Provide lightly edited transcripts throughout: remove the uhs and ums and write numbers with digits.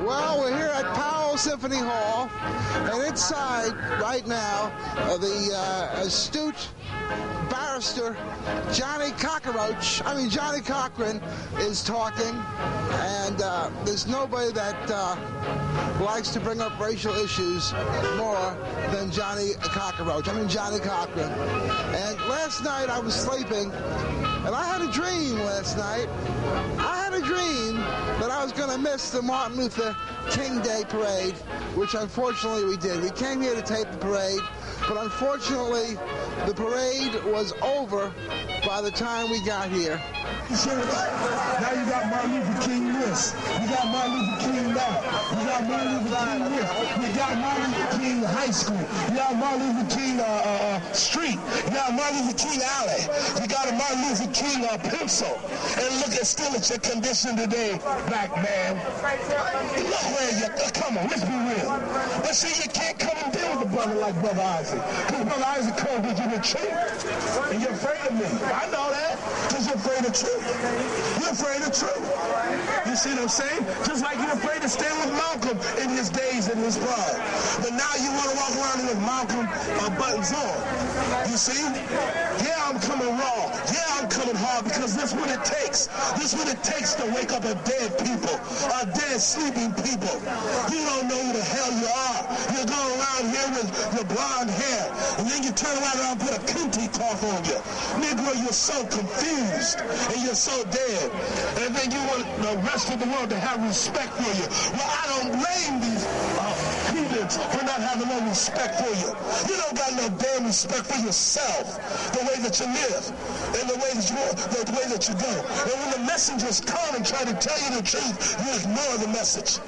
Well, we're here at Powell Symphony Hall, and inside right now, the astute barrister Johnnie Cochran is talking, and there's nobody that likes to bring up racial issues more than Johnnie Cochran. And last night I was sleeping, and I had a dream last night. I had a dream that I was going to miss the Martin Luther King Day parade, which unfortunately we did. We came here to tape the parade, but unfortunately the parade was over by the time we got here. Now you got Martin Luther King this. You got Martin Luther King that. You got Martin Luther King this. You got Martin Luther King High School. You got Martin Luther King Street. You got Martin Luther King Alley. You got a Martin Luther King pencil. And look at still at your condition today, black man. Look where you come on, let's be real. But see, you can't come and deal with a brother like Brother Isaac. Because Brother Isaac comes with you with truth. And you're afraid of me. I know that. Because you're afraid of truth. You're afraid of truth. You see what I'm saying? Just like you're afraid to stand with Malcolm in his days and his pride. But now you want to walk around with Malcolm buttons on. You see? Yeah, I'm coming raw. Yeah, I'm coming hard because this is what it takes. This is what it takes to wake up a dead people, a dead sleeping people. You don't know who the hell you are. You're going around here with your blonde hair, and then you turn around and put a kente cloth on you. Negro, you're so confused, and you're so dead. And then you want the rest of the world to have respect for you. Well, I don't blame these heathens for not having no respect for you. You don't got no damn respect for yourself, the way that you live, and the way that you go. And when the messengers come and try to tell you the truth, you ignore the message.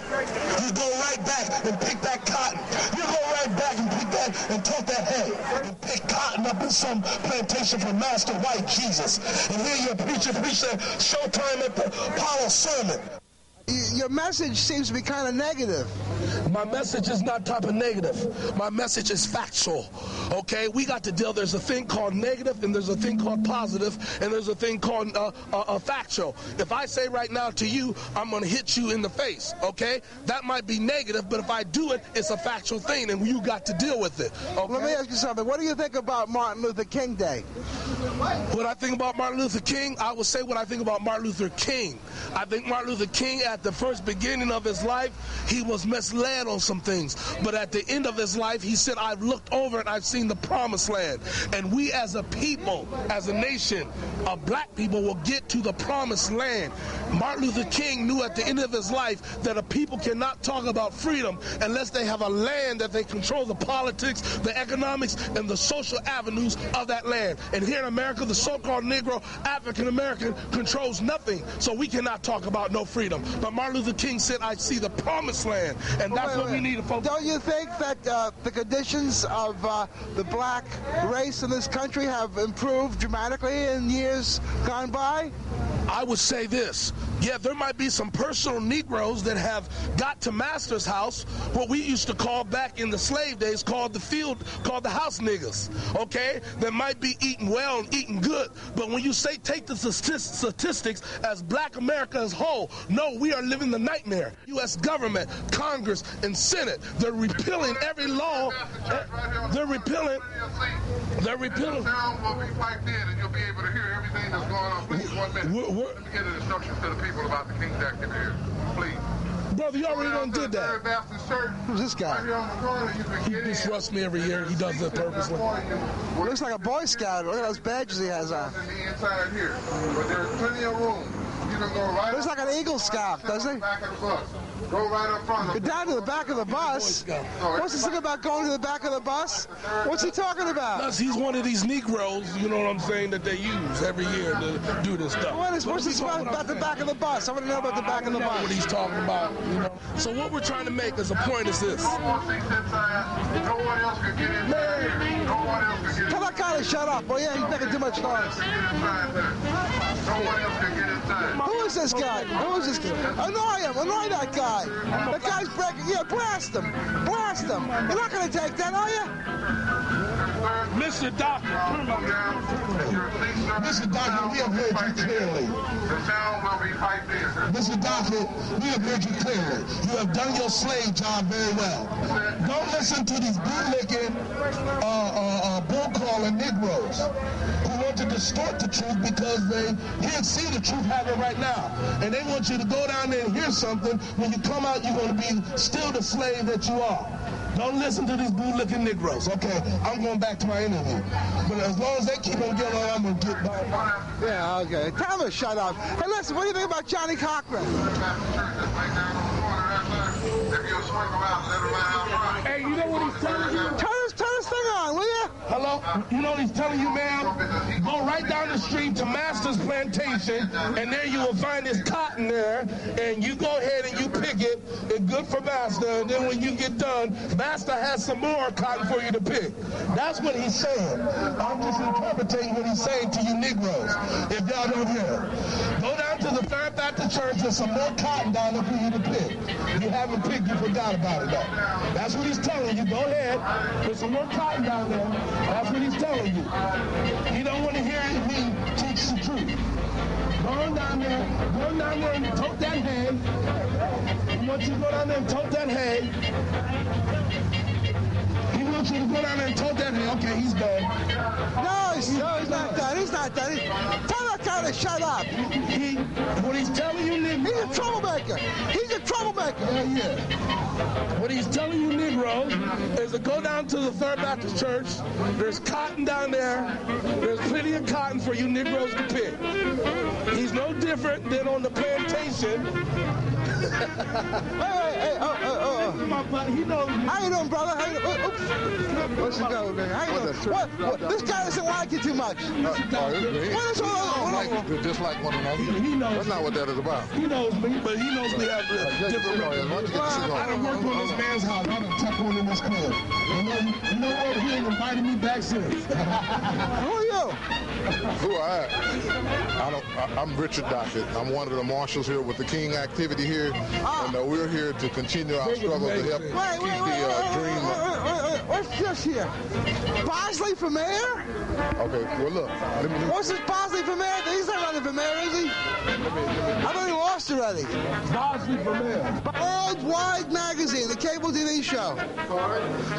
You go right back and pick that cotton. You go right back and pick that and tote that hay and pick cotton up in some plantation for Master White Jesus. And here your preacher preach that showtime at the Powell sermon. Your message seems to be kind of negative. My message is not type of negative. My message is factual. Okay, we got to deal. There's a thing called negative, and there's a thing called positive, and there's a thing called factual. If I say right now to you, I'm going to hit you in the face. Okay, that might be negative, but if I do it, it's a factual thing, and you got to deal with it. Okay? Let me ask you something. What do you think about Martin Luther King Day? What I think about Martin Luther King, I would say what I think about Martin Luther King. I think Martin Luther King, at the first beginning of his life, he was misled on some things. But at the end of his life, he said, I've looked over and I've seen the promised land. And we as a people, as a nation of black people, will get to the promised land. Martin Luther King knew at the end of his life that a people cannot talk about freedom unless they have a land that they control the politics, the economics, and the social avenues of that land. And here in America, the so-called Negro, African American, controls nothing. So we cannot talk about no freedom. But Martin Luther King said, I see the promised land. And that's what we need to focus on. Don't you think that the conditions of the black race in this country have improved dramatically in years gone by? I would say this. Yeah, there might be some personal Negroes that have got to master's house, what we used to call back in the slave days, called the house niggas, okay? That might be eating well and eating good. But when you say take the statistics as black America as whole, no, we are living the nightmare. U.S. government, Congress, and Senate, they're repealing every law. They're repealing. Sound will be piped in, and you'll be able to hear everything that's going on. Please, 1 minute. Let me get an instruction to the people about the King's Act in here. Please. Brother, you already done did that. Who's this guy? He disrusts me every year. He does it purposely. Looks like a Boy Scout. Look at those badges he has on. The inside here, but there's plenty of room. You can go right. Looks like an Eagle Scout, doesn't he? Back of the bus. Go right up front. Go down to the back of the bus. What's this thing about going to the back of the bus? What's he talking about? He's one of these Negroes, you know what I'm saying, that they use every year to do this stuff. What's this about the back of the bus? I want to know about the back of the bus. What he's talking about, you know. So what we're trying to make as a point is this. No more seats inside. No one else can get inside here. No one else can get inside. Tell that guy to shut up. Oh yeah, he's making too much noise. No one else can get inside. Who is this guy? Who is this guy? Annoy him. Annoy that guy. That guy's breaking. Yeah, blast him. Blast him. You're not going to take that, are you? Mr. Doctor. Mr. Doctor, we have heard you clearly. The sound will be piped in. Mr. Doctor, we have heard you clearly. You have done your slave job very well. Don't listen to these bootlicking, bull-calling Negroes who want to distort the truth because they can't see the truth happening right now. And they want you to go down there and hear something. When you come out, you're going to be still the slave that you are. Don't listen to these bootlicking Negroes. Okay, I'm going back to my interview. But as long as they keep on getting on, I'm going to get by. Yeah, okay. Tell him to shut up. Hey, listen, what do you think about Johnnie Cochran? Hey, you know what he's telling you? Turn this thing on, will you? Hello? You know what he's telling you, ma'am? Go right down the street to Master's Plantation, and there you will find his cotton there, and you go ahead and you pick it. It's good for Master, and then when you get done, Master has some more cotton for you to pick. That's what he's saying. I'm just interpreting what he's saying to you Negroes, if y'all don't hear it. Go down to the Third Baptist Church. There's some more cotton down there for you to pick. If you haven't picked, you forgot about it, though. That's what he's telling you. Go ahead. There's some more cotton down there. That's what he's telling you. You don't want to hear me teach the truth. Go down there and tote that hay. He wants you to go down there and tote that hay. He wants you to go down there and tote that hay. Okay, he's done. No, he's not done. He's not done. Tell that guy to shut up. What he's telling you, Negroes. He's a troublemaker. He's a troublemaker. Yeah. What he's telling you Negroes is to go down to the Third Baptist Church. There's cotton down there. There's plenty of cotton for you Negroes to pick. He's no different than on the plantation. Hey, He knows me. how you doing, brother? How you doing? What's the go, man? How you doing? What? This guy doesn't like you too much. What is all We're just like one another. He knows. That's not what that is about. He knows me, but he knows we have different. Why don't you get the cigar? I done worked on this man's house. I done tucked one in this club. You know what? He ain't invited me back since. Who are you? Who I? I'm Richard Dockett. I'm one of the marshals here with the King activity here, and we're here to continue our struggle to help keep the dream. What's this here? Bosley for mayor? Okay, well look. What's this Bosley for mayor? He's not running for mayor, is he? I thought he lost already. Bosley for mayor. Worldwide Magazine, the cable TV show.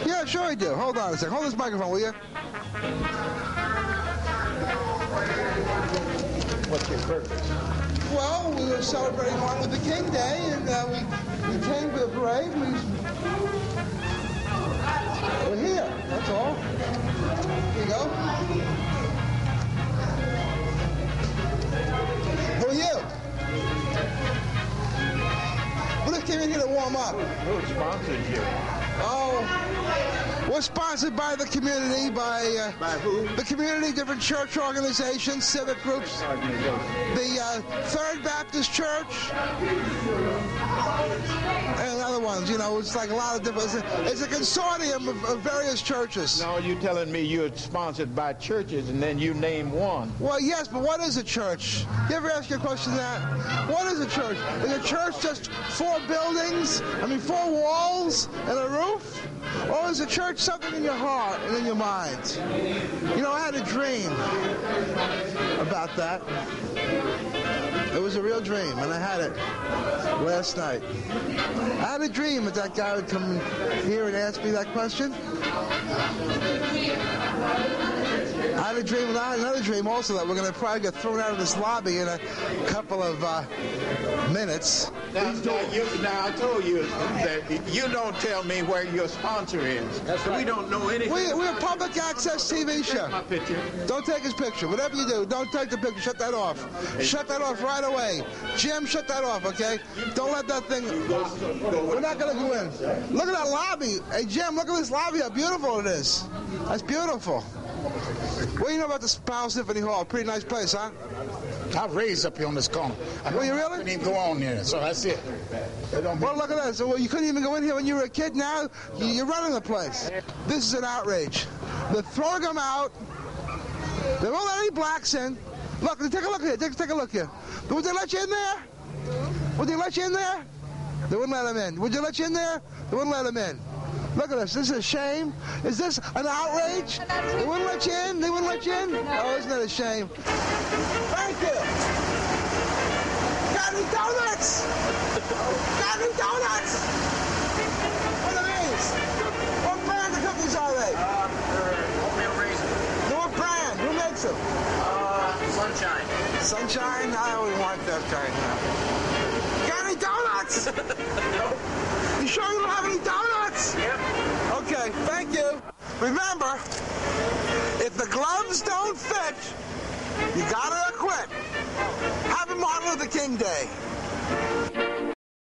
Yeah, sure I do. Hold on a second. Hold this microphone, will you? What's your purpose? Well, we were celebrating Martin Luther King Day, and we came to the parade. We're here. That's all. Here you go. Who are you? We just came in here to warm up. Who sponsors you? Oh, we're sponsored by the community, by who? the community, different church organizations, civic groups, the Third Baptist Church, and other ones. You know, it's like a lot of different. It's a consortium of various churches. No, you're telling me you're sponsored by churches and then you name one. Well, yes, but what is a church? You ever ask your question that? What is a church? Is a church just 4 buildings? 4 walls and a roof? Or is a church something in your heart and in your mind? You know, I had a dream about that. It was a real dream, and I had it last night. I had a dream that guy would come here and ask me that question. I had a dream, and I had another dream also that we're going to probably get thrown out of this lobby in a couple of minutes. Now, I told you that you don't tell me where your sponsor is. That's right. We don't know anything. We're a public access TV show. Take my picture. Don't take his picture. Whatever you do, don't take the picture. Shut that off. Shut that off right away. Jim, shut that off, okay? Don't let that thing... We're not going to go in. Look at that lobby. Hey, Jim, look at this lobby, how beautiful it is. That's beautiful. What do you know about this Powell Symphony Hall? Pretty nice place, huh? I raised up here on this corner. Were you really? I couldn't even go on there, so that's it. Well, look at that. So you couldn't even go in here when you were a kid. Now you're running the place. This is an outrage. They're throwing them out. They won't let any blacks in. Look, take a look here. Take a look here. Would they let you in there? Would they let you in there? They wouldn't let him in. Would you let you in there? They wouldn't let him in. Look at this. This is a shame. Is this an outrage? They wouldn't let you in? They wouldn't let you in? Oh, isn't that a shame? Thank you. Got any donuts? Got any donuts? What are these? What brand of cookies are they? Oatmeal raisin. What brand? Who makes them? Sunshine. Sunshine? I always want that kind now. Got any donuts? Nope. You sure you don't have any donuts? Yep. Okay, thank you. Remember, if the gloves don't fit, you gotta quit. Happy Martin Luther King Day.